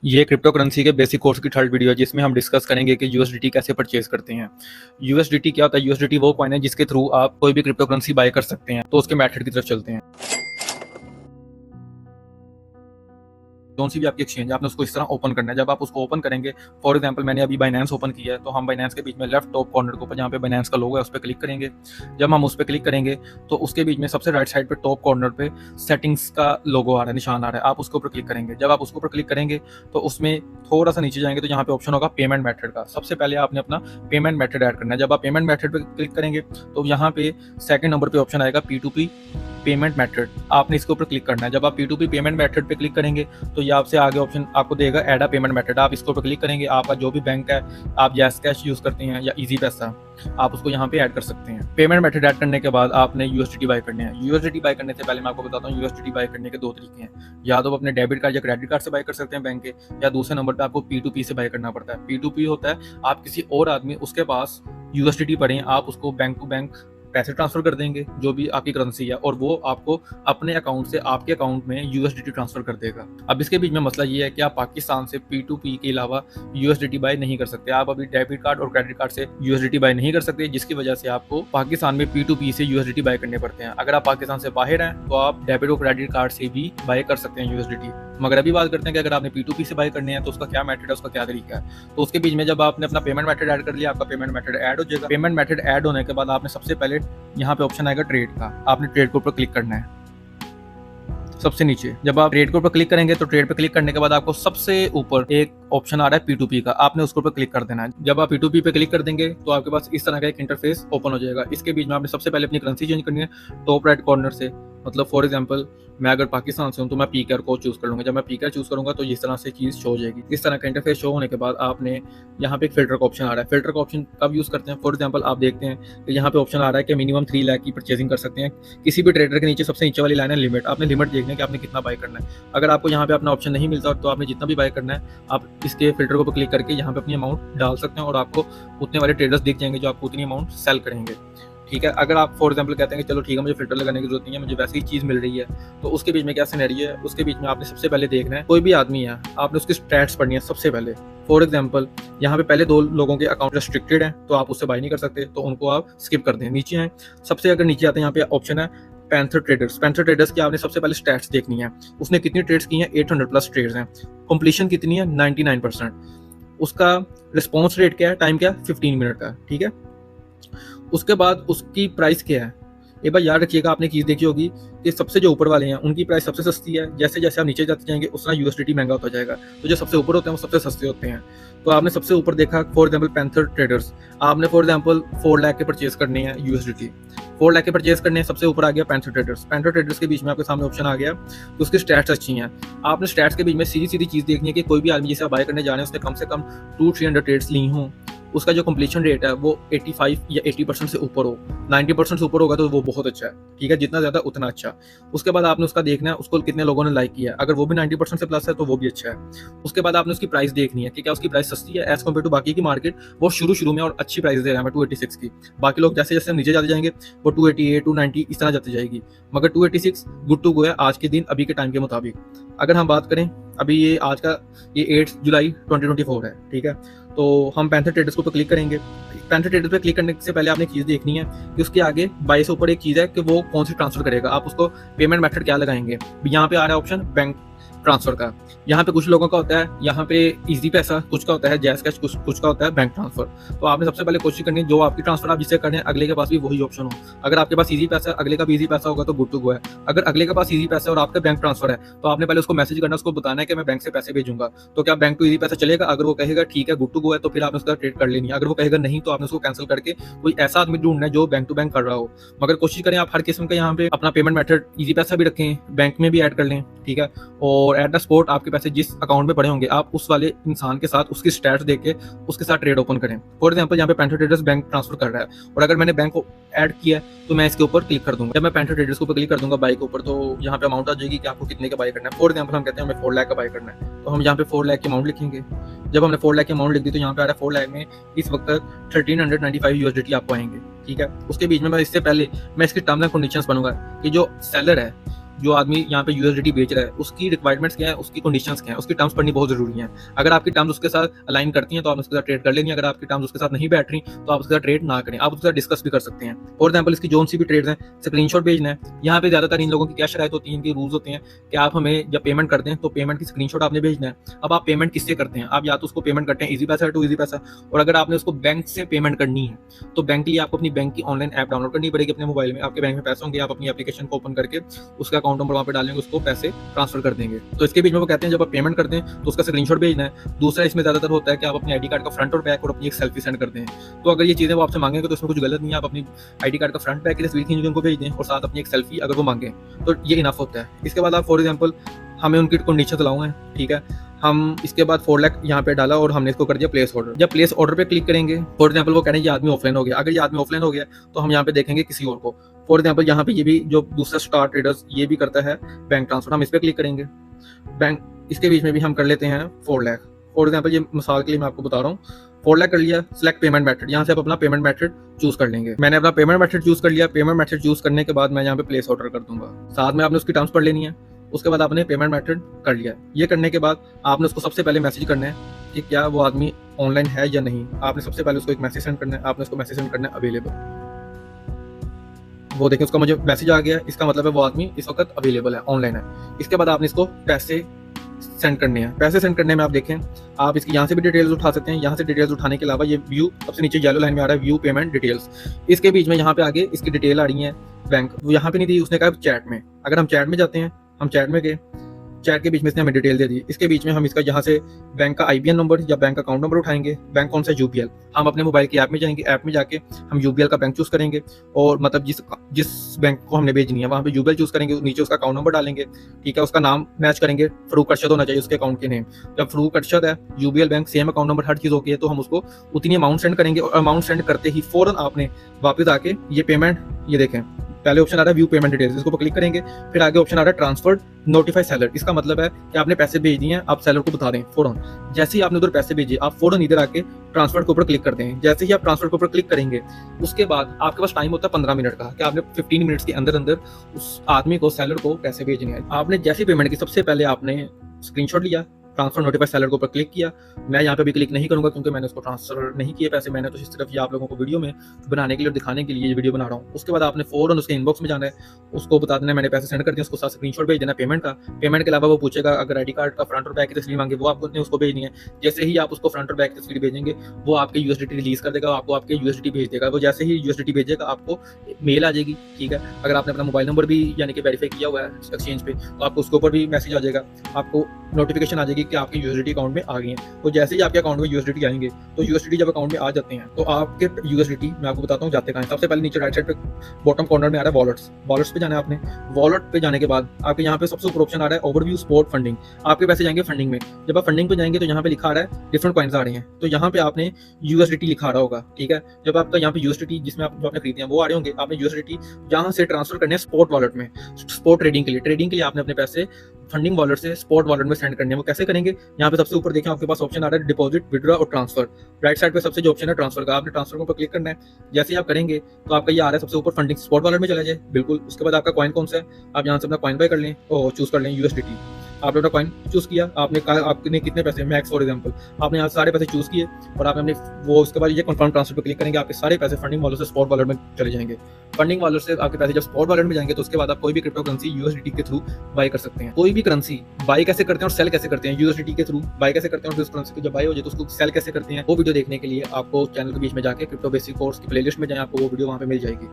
ये crypto currency के basic course की थर्ड वीडियो है जिसमें हम डिस्कस करेंगे कि यूएसडीटी कैसे परचेज करते हैं। यूएसडीटी क्या होता है? यूएसडीटी वो कॉइन है जिसके थ्रू आप कोई भी क्रिप्टो करेंसी बाय कर सकते हैं। तो उसके मेथड की तरफ चलते हैं। कौन सी भी आपकी एक्सचेंज आपने उसको इस तरह ओपन करना है। जब आप उसको ओपन करेंगे, फॉर एग्जांपल मैंने अभी बाइनेंस ओपन किया है, तो हम बाइनेंस के बीच में लेफ्ट टॉप कॉर्नर के ऊपर जहाँ पे बाइनेंस का लोगो है उस पर क्लिक करेंगे। जब हम उस पर क्लिक करेंगे तो उसके बीच में सबसे राइट साइड पे टॉप कॉर्नर पे सेटिंग्स का लोगो आ रहा है, निशान आ रहा है, आप उसके ऊपर क्लिक करेंगे। जब आप उसके ऊपर क्लिक करेंगे तो उसमें थोड़ा सा नीचे जाएंगे तो यहाँ पे ऑप्शन होगा पेमेंट मेथड का। सबसे पहले आपने अपना पेमेंट मेथड ऐड करना है। जब आप पेमेंट मेथड पे क्लिक करेंगे तो यहाँ पे सेकंड नंबर पे ऑप्शन आएगा P2P पेमेंट मेथड, आपने इसके ऊपर क्लिक करना है। जब आप P2P पेमेंट मेथड पे क्लिक करेंगे तो ये आपसे आगे ऑप्शन आपको देगा ऐड अ पेमेंट मेथड, आप इसके ऊपर क्लिक करेंगे। आपका जो भी बैंक है, आप जैस कैश यूज करते हैं या इजी पैसा, आप उसको यहाँ पे ऐड कर सकते हैं। पेमेंट मेथड ऐड करने के बाद आपने यूएसडीटी बाय करने हैं। यूएसडीटी बाय करने से पहले मैं आपको बताता हूँ यूएसडीटी बाय करने के दो तरीके हैं। या तो अपने डेबिट कार्ड या क्रेडिट कार्ड से बाय कर सकते हैं बैंक के, या दूसरे नंबर पे आपको P2P से बाय करना पड़ता है। P2P होता है आप किसी और आदमी उसके पास यूएसडीटी पड़े हैं, आप उसको बैंक टू बैंक पैसे ट्रांसफर कर देंगे जो भी आपकी करेंसी है, और वो आपको अपने अकाउंट से आपके अकाउंट में यूएसडीटी ट्रांसफर कर देगा। अब इसके बीच में मसला ये है कि आप पाकिस्तान से P2P के अलावा यूएसडीटी बाय नहीं कर सकते। आप अभी डेबिट कार्ड और क्रेडिट कार्ड से यूएसडीटी बाय नहीं कर सकते, जिसकी वजह से आपको पाकिस्तान में P2P से यूएसडीटी बाय करने पड़ते हैं। अगर आप पाकिस्तान से बाहर हैं तो आप डेबिट और क्रेडिट कार्ड से भी बाय कर सकते हैं यूएसडीटी। मगर अभी बात करते हैं कि अगर आपने P2P से बाय करने हैं तो उसका क्या मेथड है, उसका क्या तरीका है। तो उसके बीच में जब आपने अपना पेमेंट मेथड ऐड कर लिया, आपका पेमेंट मेथड ऐड हो जाएगा। पेमेंट मेथड ऐड होने के बाद आपने सबसे पहले यहाँ पे ऑप्शन आएगा ट्रेड का, आपने ट्रेड के ऊपर क्लिक करना है सबसे नीचे। जब आप ट्रेड के ऊपर क्लिक करेंगे तो ट्रेड पे क्लिक करने के बाद आपको सबसे ऊपर एक ऑप्शन आ रहा है P2P का, आपने उसके ऊपर क्लिक कर देना है। जब आप P2P पे क्लिक कर देंगे तो आपके पास इस तरह का एक इंटरफेस ओपन हो जाएगा। इसके बीच में आपने सबसे पहले अपनी करेंसी चेंज करनी है टॉप राइट कॉर्नर से। मतलब फॉर एग्जांपल मैं अगर पाकिस्तान से हूँ तो मैं PKR को चूज कर लूंगा। जब मैं PKR चूज करूंगा तो इस तरह से चीज शो हो जाएगी। इस तरह का इंटरफेस शो होने के बाद आपने यहाँ पे एक फिल्टर का ऑप्शन आ रहा है। फिल्टर का ऑप्शन कब यूज करते हैं? फॉर एग्जांपल आप देखते हैं कि यहाँ पे ऑप्शन आ रहा है कि मिनिमम 3 लाख की परचेजिंग कर सकते हैं। किसी भी ट्रेडर के नीचे सबसे नीचे वाली लाइन है लिमिट, आपने लिमिट देखना है कि आपने कितना बाय करना है। अगर आपको यहाँ पे अपना ऑप्शन नहीं मिलता तो आपने जितना भी बाय करना है आप इसके फिल्टर को क्लिक करके यहाँ पे अपनी अमाउंट डाल सकते हैं और आपको उतने वाले ट्रेडर्स दिख जाएंगे जो आपको उतनी अमाउंट सेल करेंगे। ठीक है, अगर आप फॉर एग्जांपल कहते हैं कि चलो ठीक है मुझे फिल्टर लगाने की जरूरत नहीं है, मुझे वैसे ही चीज़ मिल रही है, तो उसके बीच में क्या सिनेरियो है? उसके बीच में आपने सबसे पहले देखना है, कोई भी आदमी है आपने उसकी स्टैट्स पढ़नी है सबसे पहले। फॉर एग्जांपल यहाँ पे पहले 2 लोगों के अकाउंट रेस्ट्रिक्टेड है तो आप उससे बाय नहीं कर सकते, तो उनको आप स्किप कर दें। नीचे हैं सबसे, अगर नीचे आते हैं यहाँ पे ऑप्शन है पैंथर ट्रेडर्स। पैंथर ट्रेडर्स की आपने सबसे पहले स्टैट्स देखनी है, उसने कितनी ट्रेड्स की हैं, 800 प्लस ट्रेड्स हैं, कंप्लीशन कितनी है 99%, उसका रिस्पॉन्स रेट क्या है, टाइम क्या है 15 मिनट का। ठीक है, उसके बाद उसकी प्राइस क्या है। एक बार याद रखिएगा, आपने चीज़ देखी होगी कि सबसे जो ऊपर वाले हैं उनकी प्राइस सबसे सस्ती है, जैसे जैसे आप नीचे जाते जाएंगे उस तरह यूएसडीटी महंगा होता जाएगा, तो जो सबसे ऊपर होते हैं वो सबसे सस्ते होते हैं। तो आपने सबसे ऊपर देखा फॉर एग्जांपल पैंथर ट्रेडर्स, आपने फॉर एग्जांपल 4 लाख के परचेज करने हैं यूएसडीटी, 4 लाख के परचेज करने हैं, सबसे ऊपर आ गया पैंथर ट्रेडर्स। पैंथर ट्रेडर्स के बीच में आपके सामने ऑप्शन आ गया तो उसकी स्टैट्स अच्छी हैं। आपने स्टैट्स के बीच में सीधी सीधी चीज़ देखनी है कि कोई भी आदमी जिसे आप बाय करने जा रहे हैं उसने कम से कम 200-300 ट्रेड्स ली हों, उसका जो कंप्लीशन रेट है वो 85 या 80% से ऊपर हो। 90% से ऊपर होगा तो वो बहुत अच्छा है। ठीक है, जितना ज़्यादा उतना अच्छा। उसके बाद आपने उसका देखना है उसको कितने लोगों ने लाइक किया है, अगर वो भी 90% से प्लस है तो वो भी अच्छा है। उसके बाद आपने उसकी प्राइस देखनी है कि क्या उसकी प्राइस सस्ती है एज कम्पेयर टू बाकी की मार्केट। वो शुरू में और अच्छी प्राइस दे रहा है 286 की, बाकी लोग जैसे जैसे नीचे जाते जाएंगे वो 288, 290 इस तरह जाती जाएगी, मगर 286 गुड टू गो है आज के दिन अभी के टाइम के मुताबिक। अगर हम बात करें अभी ये आज का ये 8 जुलाई 2024 है। ठीक है, तो हम पैंथर ट्रेडर्स के ऊपर क्लिक करेंगे। पैंथर ट्रेडर्स पे क्लिक करने से पहले आपने चीज़ देखनी है कि उसके आगे बाय से ऊपर एक चीज़ है कि वो कौन सी ट्रांसफर करेगा, आप उसको पेमेंट मेथड क्या लगाएंगे। यहाँ पे आ रहा है ऑप्शन बैंक ट्रांसफर का। यहाँ पे कुछ लोगों का होता है यहाँ पे इजी पैसा, कुछ का होता है जैस कैश, कुछ का होता है बैंक ट्रांसफर। तो आपने सबसे पहले कोशिश करनी है जो आपकी ट्रांसफर आप जिससे करें अगले के पास भी वही ऑप्शन हो। अगर आपके पास इजी पैसा अगले का भी इजी पैसा होगा तो गुड टू गो है। अगर अगले के पास इजी पैसा और आपका बैंक ट्रांसफर है तो आपने पहले उसको मैसेज करना, उसको बताना है कि मैं बैंक से पैसे भेजूंगा, तो क्या बैंक टू इजी पैसा चलेगा। अगर वो कहेगा ठीक है गुड टू गो है तो फिर आपने उसका ट्रेड कर लेनी है। अगर वो कहेगा नहीं तो आपने उसको कैंसिल करके कोई ऐसा आदमी ढूंढना है जो बैंक टू बैंक कर रहा हो। मगर कोशिश करें आप हर किस्म का यहाँ पे अपना पेमेंट मेथड इजी पैसा भी रखें, बैंक में भी ऐड कर लें। ठीक है, और एट द स्पॉट आपके पैसे जिस अकाउंट में पड़े होंगे आप उस वाले इंसान के साथ उसकी स्टैट्स देख के उसके साथ ट्रेड ओपन करें। फॉर एग्जांपल यहाँ पे पैंथर ट्रेडर्स बैंक ट्रांसफर कर रहा है और अगर मैंने बैंक को ऐड किया है तो मैं इसके ऊपर क्लिक कर दूंगा। जब मैं पैंथर ट्रेडर्स के ऊपर क्लिक कर दूंगा बाई के ऊपर, तो यहाँ पे अमाउंट आ जाएगी कि आपको कितने का बाय करना है। फॉर एग्जांपल हम कहते हैं हमें 4 लाख का बाय करना है, तो हम यहाँ पे 4 लाख की अमाउंट लिखेंगे। जब हमने 4 लाख की अमाउंट लिख दी तो यहाँ पे आ रहा है 4 लाख में इस वक्त 1395 यूएसडीटी आपको आएंगे। ठीक है, उसके बीच में मैं इससे पहले मैं इसके टर्म्स एंड कंडीशंस बनूंगा कि जो सेलर है जो आदमी यहाँ पे यूएसडीटी बेच रहा है उसकी रिक्वायरमेंट्स क्या है, उसकी कंडीशंस क्या है, उसकी टर्म्स पढ़नी बहुत जरूरी है। अगर आपकी टर्म्स उसके साथ अलाइन करती हैं तो आप उसके साथ ट्रेड कर लेंगे, अगर आपकी टर्म्स उसके साथ नहीं बैठ रही तो आप उसके साथ ट्रेड ना करें, आप उसके साथ डिस्कस भी कर सकते हैं। फॉर एग्जाम्पल इसकी जोन सी भी ट्रेड्स हैं, स्क्रीनशॉट भेजना है, यहाँ पे ज्यादातर इन लोगों की क्या शरायत होती है, इनके रूल्स होते हैं कि आप हमें जब पेमेंट करते हैं तो पेमेंट की स्क्रीनशॉट आपने भेजना है। अब आप पेमेंट किससे करते हैं, आप या तो उसको पेमेंट करते हैं इजी पैसा टू इजी पैसा, और अगर आपने उसको बैंक से पेमेंट करनी है तो बैंक के लिए आपको अपनी बैंक की ऑनलाइन ऐप डाउनलोड करनी पड़ेगी अपने मोबाइल में। आपके बैंक में पैसे होंगे, आप अपनी एप्लीकेशन को ओपन करके उसका अकाउंट नंबर वहाँ पे डालेंगे, उसको पैसे ट्रांसफर कर देंगे। तो इसके बीच में वो कहते हैं जब आप पेमेंट करते हैं तो उसका स्क्रीनशॉट भेजना है। दूसरा इसमें ज्यादातर होता है कि आप अपने आईडी कार्ड का फ्रंट और बैक और अपनी एक सेल्फी सेंड करते हैं। तो अगर ये चीजें वो आपसे मांगेंगे तो इसमें कुछ गलत नहीं है, आप अपनी आईडी कार्ड का फ्रंट बैक की तस्वीर खींच के उनको भेज दें और साथ अपनी एक सेल्फी अगर वो मांगे तो ये इनफ होता है। इसके बाद आप फॉर एग्जाम्पल हमें उनकी कंडीशन लाऊंगे, ठीक है, हम इसके बाद 4 लाख यहाँ पे डाला और हमने इसको कर दिया प्लेस ऑर्डर। जब प्लेस ऑर्डर पे क्लिक करेंगे, फॉर एग्जांपल वो कह रहे हैं ये आदमी ऑफलाइन हो गया, अगर ये आदमी ऑफलाइन हो गया तो हम यहाँ पे देखेंगे किसी और को। फॉर एग्जांपल यहाँ पे ये भी जो दूसरा स्टार ट्रेडर्स ये भी करता है बैंक ट्रांसफर, हम इस पर क्लिक करेंगे। बैंक इसके बीच में भी हम कर लेते हैं 4 लाख। फॉर एग्जाम्पल ये मिसाल के लिए मैं आपको बता रहा हूँ, 4 लाख कर लिया, सिलेक्ट पेमेंट मेथड, यहाँ से आप अपना पेमेंट मेथड चूज कर लेंगे। मैंने अपना पेमेंट मेथड चूज कर लिया। पेमेंट मेथड चूज करने के बाद मैं यहाँ पे प्लेस ऑर्डर कर दूंगा, साथ में आपने उसकी टर्म्स पढ़ लेनी है। उसके बाद आपने पेमेंट मेथड कर लिया। ये करने के बाद आपने उसको सबसे पहले मैसेज करना है कि क्या वो आदमी ऑनलाइन है या नहीं। आपने सबसे पहले उसको एक मैसेज सेंड करना है, आपने उसको मैसेज सेंड करना है अवेलेबल। वो देखें उसका मुझे मैसेज आ गया, इसका मतलब है वो आदमी इस वक्त अवेलेबल है, ऑनलाइन है। इसके बाद आपने इसको पैसे सेंड करने हैं। पैसे सेंड करने में आप देखें, आप इसकी यहाँ से भी डिटेल्स उठा सकते हैं। यहाँ से डिटेल्स उठाने के अलावा ये व्यू सबसे नीचे येलो लाइन में आ रहा है, व्यू पेमेंट डिटेल्स, इसके बीच में यहाँ पे आगे इसकी डिटेल आ रही है बैंक, वो यहाँ पे नहीं दी, उसने कहा चैट में। अगर हम चैट में जाते हैं, हम चैट में गए, चैट के बीच में इसने हमें डिटेल दे दी। इसके बीच में हम इसका यहाँ से बैंक का आईबीएन नंबर या बैंक अकाउंट नंबर उठाएंगे। बैंक कौन सा, यूबीएल। हम अपने मोबाइल की ऐप में जाएंगे, ऐप में जाके हम यूबीएल का बैंक चूज करेंगे और मतलब जिस बैंक को हमने भेजनी है वहाँ पे यूबीएल चूज करेंगे, नीचे उसका अकाउंट नंबर डालेंगे, ठीक है, उसका नाम मैच करेंगे, फरूक अरशद होना चाहिए उसके अकाउंट के नेम। जब फरूक अरशद है, UBL bank, same account number, हर चीज होती है, तो हम उसको उतनी अमाउंट सेंड करेंगे और अमाउंट सेंड करते ही फौरन आपने वापस आके ये पेमेंट, ये देखें पहले ऑप्शन आ रहा है व्यू पेमेंट डिटेल्स, इसको क्लिक करेंगे। फिर आगे ऑप्शन आ रहा है ट्रांसफर नोटिफाई सेलर। इसका मतलब है कि आपने पैसे भेज दिए हैं, आप सेलर को बता दें फौरन। जैसे ही आपने उधर पैसे भेजे, आप फौरन इधर आके ट्रांसफर के ऊपर क्लिक कर दें। जैसे ही आप ट्रांसफर के ऊपर क्लिक करेंगे, उसके बाद आपके पास टाइम होता है 15 मिनट का कि आपने 15 मिनट्स के अंदर अंदर उस आदमी को, सेलर को पैसे भेजने हैं। आपने जैसी पेमेंट की सबसे पहले आपने स्क्रीनशॉट लिया, ट्रांसफर नोटिफाई सेलर के ऊपर क्लिक किया। मैं यहाँ पे भी क्लिक नहीं करूंगा क्योंकि मैंने उसको ट्रांसफर नहीं किए पैसे, मैंने तो सिर्फ ये आप लोगों को वीडियो में बनाने के लिए और दिखाने के लिए ये वीडियो बना रहा हूँ। उसके बाद आपने फौरन उसके इनबॉक्स में जाना है, उसको बता देना मैंने पैसे सेंड कर दिए, उसको साथ स्क्रीनशॉट भेज देना पेमेंट का। पेमेंट के अलावा वो पूछेगा अगर आईडी कार्ड का फ्रंट और बैक की तस्वीर मांगे, वो आपको उसको भेजनी है। जैसे ही आप उसको फ्रंट और बैक की तस्वीर भेजेंगे, वो आपके यूएसडीटी रिलीज कर देगा, आपको आपके यूएसडीटी भेज देगा। वो जैसे ही यूएसडीटी भेजेगा आपको मेल आ जाएगी, ठीक है। अगर आपने अपना मोबाइल नंबर भी यानी कि वेरीफाई किया हुआ है एक्सचेंज पे, तो आपको उसके ऊपर भी मैसेज आ जाएगा, आपको नोटिफिकेशन आ जाएगी कि आपके यूएसडीटी अकाउंट में आ गई हैं। तो जैसे ही आपके अकाउंट में यूएसडीटी आएंगे, तो यूएसडीटी जब अकाउंट में आ जाते हैं तो आपके यूएसडीटी मैं आपको बताता हूँ जाते कहाँ हैं। सबसे पहले नीचे राइट साइड पे बॉटम कॉर्नर में आ रहा है वॉलेट्स, वॉलेट्स पे जाना है आपने। वॉलेट पे जाने के बाद आपके यहाँ पे सबसे ऊपर ऑप्शन आ रहा है ओवरव्यू स्पॉट फंडिंग, आपके पैसे जाएंगे फंडिंग में। जब आप फंडिंग पे जाएंगे तो यहाँ पे लिखा आ रहा है डिफरेंट कॉइन्स आ रहे हैं, तो यहाँ पे आपने यूएसडीटी लिखा आ रहा होगा, ठीक है। जब आपका यहाँ पे यूएसडीटी जिसमें आप जो आपने खरीदे हैं वो आ रहे होंगे, आपने यूएसडीटी यहाँ से ट्रांसफर करने हैं स्पॉट वॉलेट में, स्पॉट ट्रेडिंग के लिए। ट्रेडिंग के लिए आपने अपने पैसे फंडिंग वॉलेट से स्पॉट वॉलेट में सेंड करने हैं। वो कैसे करेंगे, यहाँ पे सबसे ऊपर देखें आपके पास ऑप्शन आ रहा है डिपॉजिट, विड्रॉ और ट्रांसफर। राइट साइड पे सबसे जो ऑप्शन है ट्रांसफर का, आपने ट्रांसफर के ऊपर क्लिक करना है। जैसे ही आप करेंगे तो आपका ये आ रहा है सबसे ऊपर फंडिंग स्पॉट वॉलेट में चला जाए, बिल्कुल। उसके बाद आपका कॉइन कौन सा है, आप यहाँ से अपना कॉइन बाय कर लें और चूज कर लें यूएसडीटी। आपने अपना कॉइन चूज किया, आपने कहा आपने कितने पैसे, मैक्स फॉर एग्जांपल, आपने यहाँ सारे पैसे चूज किए और आपने अपने वो उसके बाद ये कंफर्म ट्रांसफर पे क्लिक करेंगे, आपके सारे पैसे फंडिंग वॉलेट से स्पॉट वॉलेट में चले जाएंगे। फंडिंग वॉलेट से आपके पैसे जब स्पॉट वॉलेट में जाएंगे तो उसके बाद आप कोई भी क्रिप्टो करेंसी यूएसडीटी के थ्रू बाय कर सकते हैं। कोई भी करेंसी बाय कैसे करते हैं और सेल कैसे करते हैं, यूएसडीटी के थ्रू बाय कैसे करते हैं और उस करेंसी को जब बाय हो जाए तो उसको सेल कैसे करते हैं, वो वीडियो देखने के लिए आपको चैनल के बीच में जाके क्रिप्टो बेसिक कोर्स की प्लेलिस्ट में जाए, आपको वो वीडियो वहाँ पे मिल जाएगी।